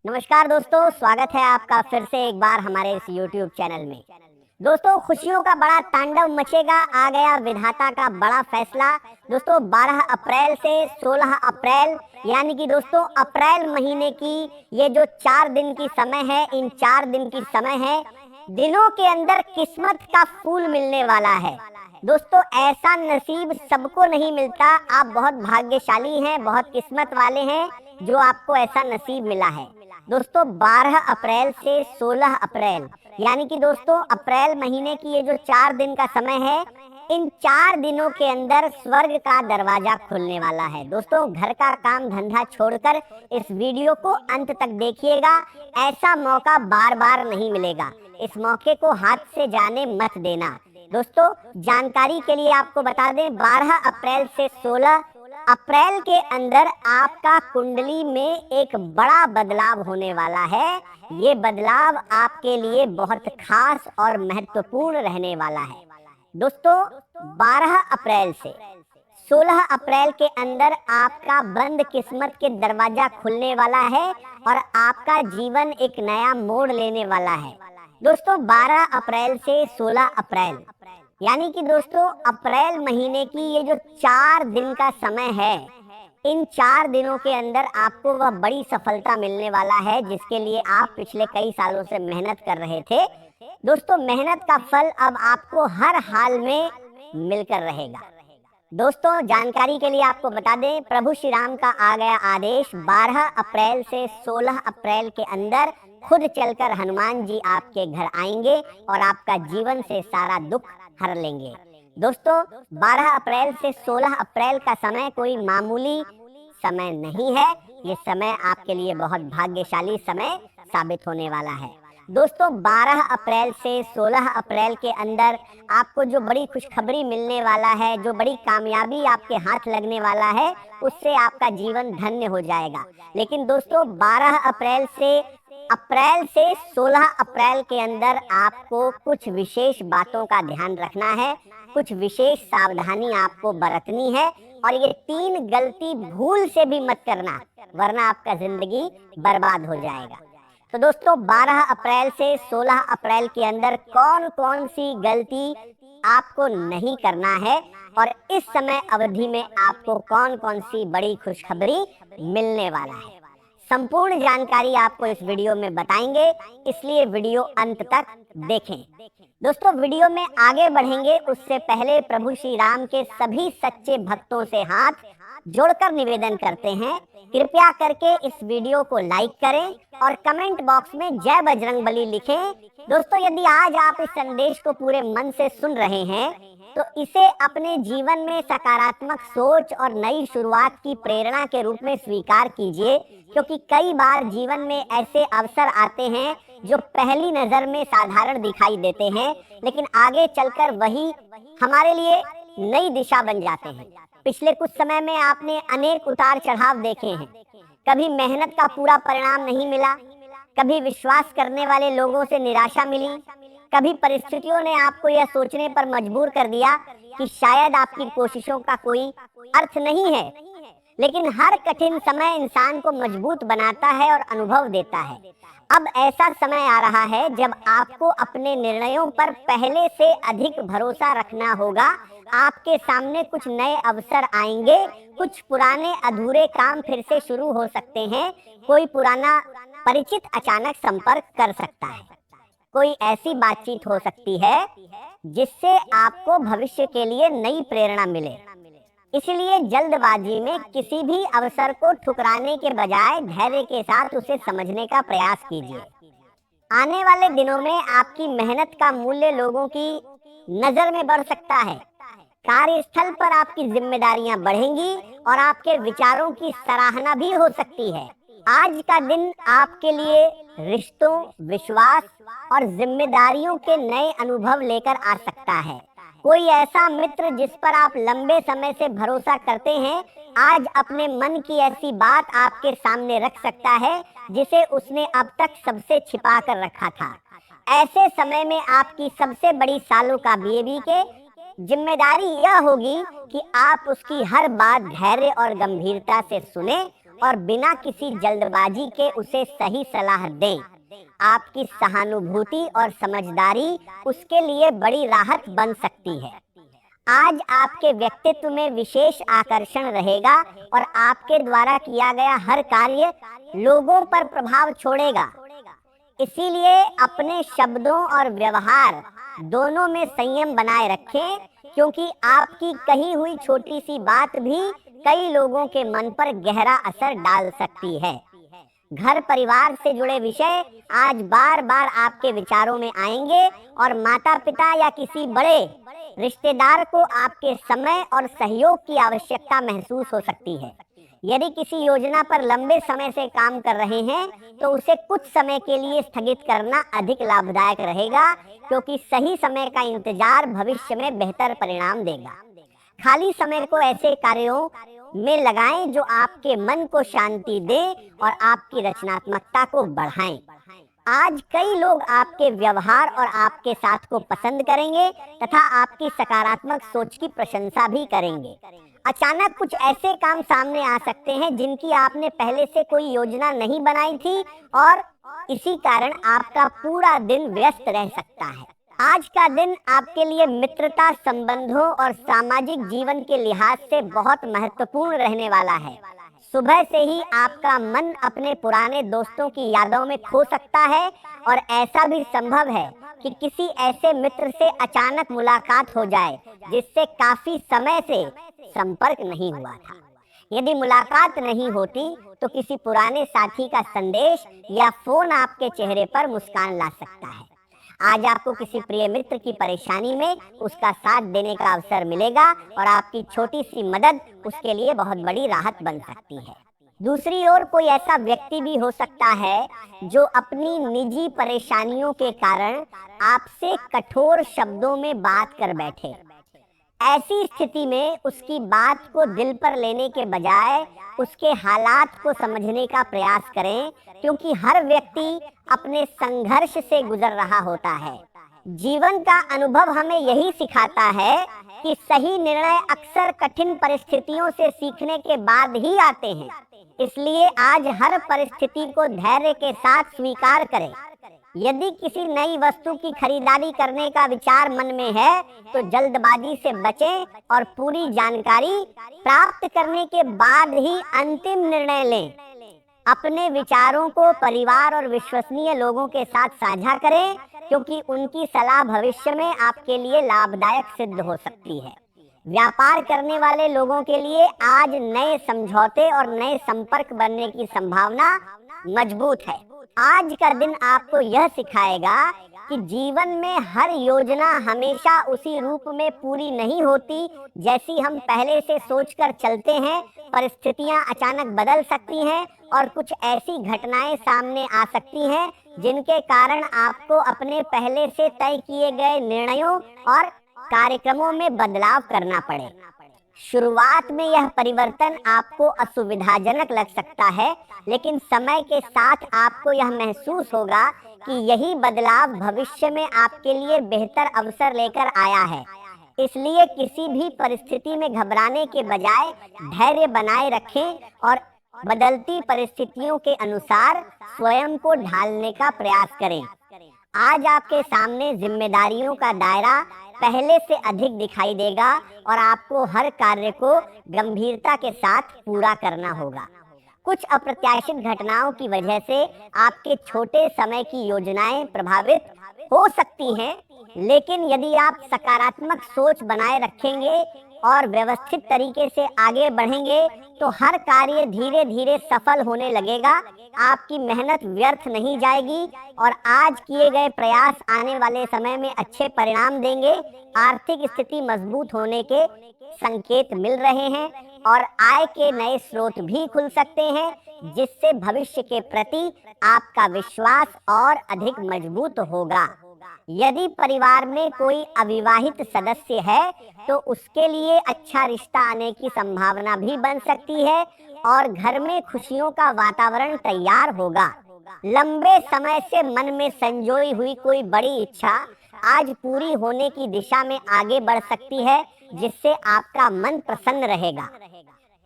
नमस्कार दोस्तों, स्वागत है आपका फिर से एक बार हमारे इस YouTube चैनल में। दोस्तों, खुशियों का बड़ा तांडव मचेगा। आ गया विधाता का बड़ा फैसला। दोस्तों, 12 अप्रैल से 16 अप्रैल यानी कि दोस्तों अप्रैल महीने की ये जो 4 दिन की समय है, इन 4 दिन की समय है, दिनों के अंदर किस्मत का फूल मिलने वाला है। दोस्तों, ऐसा नसीब सबको नहीं मिलता। आप बहुत भाग्यशाली हैं, बहुत किस्मत वाले हैं जो आपको ऐसा नसीब मिला है। दोस्तों, 12 अप्रैल से 16 अप्रैल यानी कि दोस्तों अप्रैल महीने की ये जो 4 दिन का समय है, इन 4 दिनों के अंदर स्वर्ग का दरवाजा खुलने वाला है। दोस्तों, घर का काम धंधा छोड़कर इस वीडियो को अंत तक देखिएगा। ऐसा मौका बार बार नहीं मिलेगा। इस मौके को हाथ से जाने मत देना। दोस्तों, जानकारी के लिए आपको बता दें, 12 अप्रैल से 16 अप्रैल के अंदर आपका कुंडली में एक बड़ा बदलाव होने वाला है। ये बदलाव आपके लिए बहुत खास और महत्वपूर्ण रहने वाला है। दोस्तों, 12 अप्रैल से 16 अप्रैल के अंदर आपका बंद किस्मत के दरवाजा खुलने वाला है और आपका जीवन एक नया मोड़ लेने वाला है। दोस्तों, 12 अप्रैल से 16 अप्रैल यानी कि दोस्तों अप्रैल महीने की ये जो 4 दिन का समय है, इन 4 दिनों के अंदर आपको वह बड़ी सफलता मिलने वाला है जिसके लिए आप पिछले कई सालों से मेहनत कर रहे थे। दोस्तों, मेहनत का फल अब आपको हर हाल में मिलकर रहेगा। दोस्तों, जानकारी के लिए आपको बता दें, प्रभु श्री राम का आ गया आदेश, 12 अप्रैल से 16 अप्रैल के अंदर खुद चलकर हनुमान जी आपके घर आएंगे और आपका जीवन से सारा दुख हर लेंगे। दोस्तों, 12 अप्रैल से 16 अप्रैल का समय कोई मामूली समय नहीं है। ये समय आपके लिए बहुत भाग्यशाली समय साबित होने वाला है। दोस्तों, 12 अप्रैल से 16 अप्रैल के अंदर आपको जो बड़ी खुशखबरी मिलने वाला है, जो बड़ी कामयाबी आपके हाथ लगने वाला है, उससे आपका जीवन धन्य हो जाएगा। लेकिन दोस्तों, 12 अप्रैल से 16 अप्रैल के अंदर आपको कुछ विशेष बातों का ध्यान रखना है, कुछ विशेष सावधानी आपको बरतनी है और ये 3 गलती भूल से भी मत करना, वरना आपका जिंदगी बर्बाद हो जाएगा। तो दोस्तों, 12 अप्रैल से 16 अप्रैल के अंदर कौन कौन सी गलती आपको नहीं करना है और इस समय अवधि में आपको कौन कौन सी बड़ी खुशखबरी मिलने वाला है, संपूर्ण जानकारी आपको इस वीडियो में बताएंगे, इसलिए वीडियो अंत तक देखें। दोस्तों, वीडियो में आगे बढ़ेंगे उससे पहले प्रभु श्री राम के सभी सच्चे भक्तों से हाथ जोड़कर निवेदन करते हैं, कृपया करके इस वीडियो को लाइक करें और कमेंट बॉक्स में जय बजरंगबली लिखें। दोस्तों, यदि आज आप इस संदेश को पूरे मन से सुन रहे हैं तो इसे अपने जीवन में सकारात्मक सोच और नई शुरुआत की प्रेरणा के रूप में स्वीकार कीजिए, क्योंकि कई बार जीवन में ऐसे अवसर आते हैं जो पहली नजर में साधारण दिखाई देते हैं, लेकिन आगे चलकर वही हमारे लिए नई दिशा बन जाते हैं। पिछले कुछ समय में आपने अनेक उतार चढ़ाव देखे हैं। कभी मेहनत का पूरा परिणाम नहीं मिला, कभी विश्वास करने वाले लोगों से निराशा मिली, कभी परिस्थितियों ने आपको यह सोचने पर मजबूर कर दिया कि शायद आपकी कोशिशों का कोई अर्थ नहीं है। लेकिन हर कठिन समय इंसान को मजबूत बनाता है और अनुभव देता है। अब ऐसा समय आ रहा है जब आपको अपने निर्णयों पर पहले से अधिक भरोसा रखना होगा। आपके सामने कुछ नए अवसर आएंगे, कुछ पुराने अधूरे काम फिर से शुरू हो सकते हैं, कोई पुराना परिचित अचानक संपर्क कर सकता है, कोई ऐसी बातचीत हो सकती है जिससे आपको भविष्य के लिए नई प्रेरणा मिले। इसलिए जल्दबाजी में किसी भी अवसर को ठुकराने के बजाय धैर्य के साथ उसे समझने का प्रयास कीजिए। आने वाले दिनों में आपकी मेहनत का मूल्य लोगों की नजर में बढ़ सकता है। कार्यस्थल पर आपकी जिम्मेदारियां बढ़ेंगी और आपके विचारों की सराहना भी हो सकती है। आज का दिन आपके लिए रिश्तों, विश्वास और जिम्मेदारियों के नए अनुभव लेकर आ सकता है। कोई ऐसा मित्र जिस पर आप लंबे समय से भरोसा करते हैं, आज अपने मन की ऐसी बात आपके सामने रख सकता है जिसे उसने अब तक सबसे छिपा कर रखा था। ऐसे समय में आपकी सबसे बड़ी सालों का बीवी के जिम्मेदारी यह होगी कि आप उसकी हर बात धैर्य और गंभीरता से सुने और बिना किसी जल्दबाजी के उसे सही सलाह दें। आपकी सहानुभूति और समझदारी उसके लिए बड़ी राहत बन सकती है। आज आपके व्यक्तित्व में विशेष आकर्षण रहेगा और आपके द्वारा किया गया हर कार्य लोगों पर प्रभाव छोड़ेगा। इसीलिए अपने शब्दों और व्यवहार दोनों में संयम बनाए रखें, क्योंकि आपकी कही हुई छोटी सी बात भी कई लोगों के मन पर गहरा असर डाल सकती है। घर परिवार से जुड़े विषय आज बार बार आपके विचारों में आएंगे और माता पिता या किसी बड़े रिश्तेदार को आपके समय और सहयोग की आवश्यकता महसूस हो सकती है। यदि किसी योजना पर लंबे समय से काम कर रहे हैं तो उसे कुछ समय के लिए स्थगित करना अधिक लाभदायक रहेगा, क्योंकि सही समय का इंतजार भविष्य में बेहतर परिणाम देगा। खाली समय को ऐसे कार्यों में लगाएं जो आपके मन को शांति दें और आपकी रचनात्मकता को बढ़ाएं। आज कई लोग आपके व्यवहार और आपके साथ को पसंद करेंगे तथा आपकी सकारात्मक सोच की प्रशंसा भी करेंगे। अचानक कुछ ऐसे काम सामने आ सकते हैं जिनकी आपने पहले से कोई योजना नहीं बनाई थी और इसी कारण आपका पूरा दिन व्यस्त रह सकता है। आज का दिन आपके लिए मित्रता, संबंधों और सामाजिक जीवन के लिहाज से बहुत महत्वपूर्ण रहने वाला है। सुबह से ही आपका मन अपने पुराने दोस्तों की यादों में खो सकता है और ऐसा भी संभव है कि किसी ऐसे मित्र से अचानक मुलाकात हो जाए जिससे काफी समय से संपर्क नहीं हुआ था। यदि मुलाकात नहीं होती तो किसी पुराने साथी का संदेश या फोन आपके चेहरे पर मुस्कान ला सकता है। आज आपको किसी प्रिय मित्र की परेशानी में उसका साथ देने का अवसर मिलेगा और आपकी छोटी सी मदद उसके लिए बहुत बड़ी राहत बन सकती है। दूसरी ओर कोई ऐसा व्यक्ति भी हो सकता है जो अपनी निजी परेशानियों के कारण आपसे कठोर शब्दों में बात कर बैठे। ऐसी स्थिति में उसकी बात को दिल पर लेने के बजाय उसके हालात को समझने का प्रयास करें, क्योंकि हर व्यक्ति अपने संघर्ष से गुजर रहा होता है। जीवन का अनुभव हमें यही सिखाता है कि सही निर्णय अक्सर कठिन परिस्थितियों से सीखने के बाद ही आते हैं। इसलिए आज हर परिस्थिति को धैर्य के साथ स्वीकार करें। यदि किसी नई वस्तु की खरीदारी करने का विचार मन में है तो जल्दबाजी से बचें और पूरी जानकारी प्राप्त करने के बाद ही अंतिम निर्णय लें। अपने विचारों को परिवार और विश्वसनीय लोगों के साथ साझा करें, क्योंकि उनकी सलाह भविष्य में आपके लिए लाभदायक सिद्ध हो सकती है। व्यापार करने वाले लोगों के लिए आज नए समझौते और नए संपर्क बनने की संभावना मजबूत है। आज का दिन आपको यह सिखाएगा कि जीवन में हर योजना हमेशा उसी रूप में पूरी नहीं होती जैसी हम पहले से सोचकर चलते हैं। परिस्थितियां अचानक बदल सकती हैं और कुछ ऐसी घटनाएं सामने आ सकती हैं जिनके कारण आपको अपने पहले से तय किए गए निर्णयों और कार्यक्रमों में बदलाव करना पड़े। शुरुआत में यह परिवर्तन आपको असुविधाजनक लग सकता है, लेकिन समय के साथ आपको यह महसूस होगा कि यही बदलाव भविष्य में आपके लिए बेहतर अवसर लेकर आया है। इसलिए किसी भी परिस्थिति में घबराने के बजाय धैर्य बनाए रखें और बदलती परिस्थितियों के अनुसार स्वयं को ढालने का प्रयास करें। आज आपके सामने जिम्मेदारियों का दायरा पहले से अधिक दिखाई देगा और आपको हर कार्य को गंभीरता के साथ पूरा करना होगा। कुछ अप्रत्याशित घटनाओं की वजह से आपके छोटे समय की योजनाएं प्रभावित हो सकती हैं, लेकिन यदि आप सकारात्मक सोच बनाए रखेंगे और व्यवस्थित तरीके से आगे बढ़ेंगे तो हर कार्य धीरे धीरे सफल होने लगेगा। आपकी मेहनत व्यर्थ नहीं जाएगी और आज किए गए प्रयास आने वाले समय में अच्छे परिणाम देंगे। आर्थिक स्थिति मजबूत होने के संकेत मिल रहे हैं और आय के नए स्रोत भी खुल सकते हैं, जिससे भविष्य के प्रति आपका विश्वास और अधिक मजबूत होगा। यदि परिवार में कोई अविवाहित सदस्य है तो उसके लिए अच्छा रिश्ता आने की संभावना भी बन सकती है और घर में खुशियों का वातावरण तैयार होगा। लंबे समय से मन में संजोई हुई कोई बड़ी इच्छा आज पूरी होने की दिशा में आगे बढ़ सकती है, जिससे आपका मन प्रसन्न रहेगा।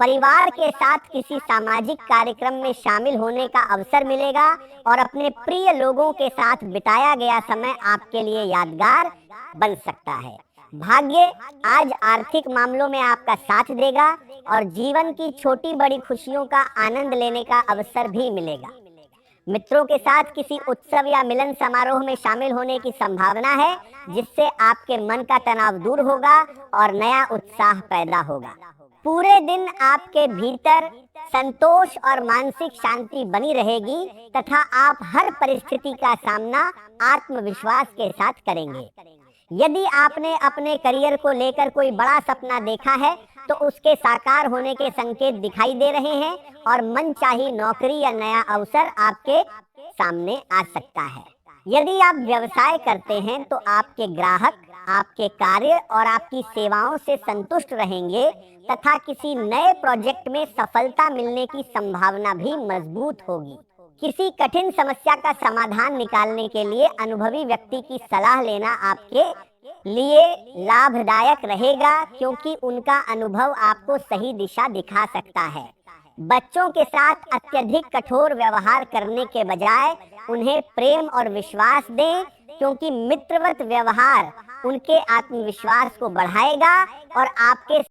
परिवार के साथ किसी सामाजिक कार्यक्रम में शामिल होने का अवसर मिलेगा और अपने प्रिय लोगों के साथ बिताया गया समय आपके लिए यादगार बन सकता है। भाग्य आज आर्थिक मामलों में आपका साथ देगा और जीवन की छोटी बड़ी खुशियों का आनंद लेने का अवसर भी मिलेगा। मित्रों के साथ किसी उत्सव या मिलन समारोह में शामिल होने की संभावना है, जिससे आपके मन का तनाव दूर होगा और नया उत्साह पैदा होगा। पूरे दिन आपके भीतर संतोष और मानसिक शांति बनी रहेगी तथा आप हर परिस्थिति का सामना आत्मविश्वास के साथ करेंगे। यदि आपने अपने करियर को लेकर कोई बड़ा सपना देखा है तो उसके साकार होने के संकेत दिखाई दे रहे हैं और मनचाही नौकरी या नया अवसर आपके सामने आ सकता है। यदि आप व्यवसाय करते हैं तो आपके ग्राहक आपके कार्य और आपकी सेवाओं से संतुष्ट रहेंगे तथा किसी नए प्रोजेक्ट में सफलता मिलने की संभावना भी मजबूत होगी। किसी कठिन समस्या का समाधान निकालने के लिए अनुभवी व्यक्ति की सलाह लेना आपके लिए लाभदायक रहेगा, क्योंकि उनका अनुभव आपको सही दिशा दिखा सकता है। बच्चों के साथ अत्यधिक कठोर व्यवहार करने के बजाय उन्हें प्रेम और विश्वास दें, क्योंकि मित्रवत व्यवहार उनके आत्मविश्वास को बढ़ाएगा और आपके